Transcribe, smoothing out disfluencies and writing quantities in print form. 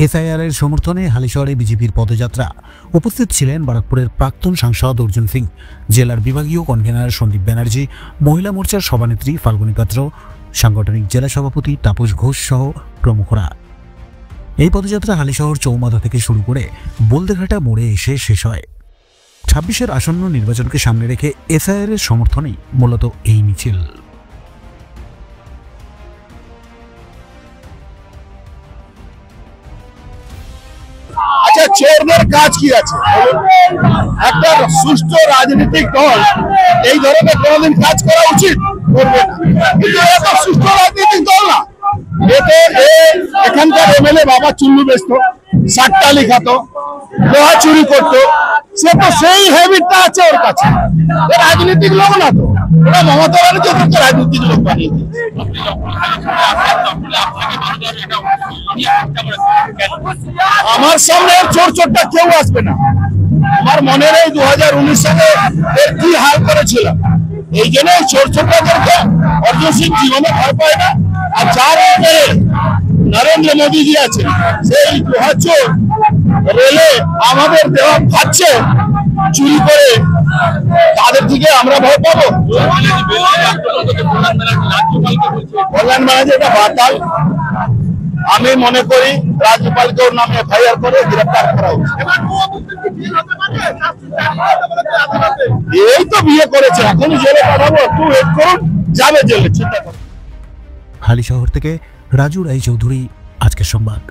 SIR এর সমর্থনে হালিশহরে বিজেপির পদযাত্রা। উপস্থিত ছিলেন বারাকপুরের প্রাক্তন সাংসদ অর্জুন সিং, জেলার বিভাগীয় কনভেনার সন্দীপ ব্যানার্জি, মহিলা মোর্চার সভানেত্রী ফাল্গুনী পাত্র, সাংগঠনিক জেলা সভাপতি তাপস ঘোষ সহ প্রমুখরা। এই পদযাত্রা হালিশহর চৌমাথা থেকে শুরু করে বলদেঘাটা মোড়ে এসে শেষ হয়। 26-এর আসন্ন নির্বাচনকে সামনে রেখে এসআইআর এর সমর্থনেই মূলত এই মিছিল। আচ্ছা, চোরদের কাজ কি আছে? একটা সুষ্ঠু রাজনৈতিক দল এই ধরনের কোনদিন কাজ করা উচিত করবে না, কিন্তু এত সুষ্ঠু রাজনৈতিক দল না। এখানকার এমএলএ বাবা চুল্লু বেচত, সাতটা লিখাতো, লোহা চুরি করতো, সে তো সেই হ্যাবিটটা আছে ওর কাছে। রাজনৈতিক লোক না তো, ওরা মমতা ব্যানার্জি ওদেরকে রাজনৈতিক লোক বানিয়ে দিয়েছে। আমার সামনে চোর চোরটা কেউ আসবে না। আমার মনে নেই 2019 সালে এর কি হাল করেছিল। এই জন্য চোর চোরটাদেরকে অর্জুন সিং জীবনে ভয় পায় না। আর যার উপরে নরেন্দ্র মোদীজি আছে, সেই লোহা চোর রেলে আমাদের দেওয়া খাচ্ছে চুরি করে, তাদের থেকে আমরা ভয় পাবো? কল্যাণ ব্যানার্জি এটা বাতাল। আমি মনে করি রাজ্যপালকে ওর নামে এফআইআর করে গ্রেফতার করা উচিত। এই তো বিয়ে করেছে, এখনই জেলে পাঠাবো, একটু ওয়েট করুন, যাবে জেলে, চিন্তা করুন। হালিশহর থেকে রাজু রায় চৌধুরী, আজকের সংবাদ।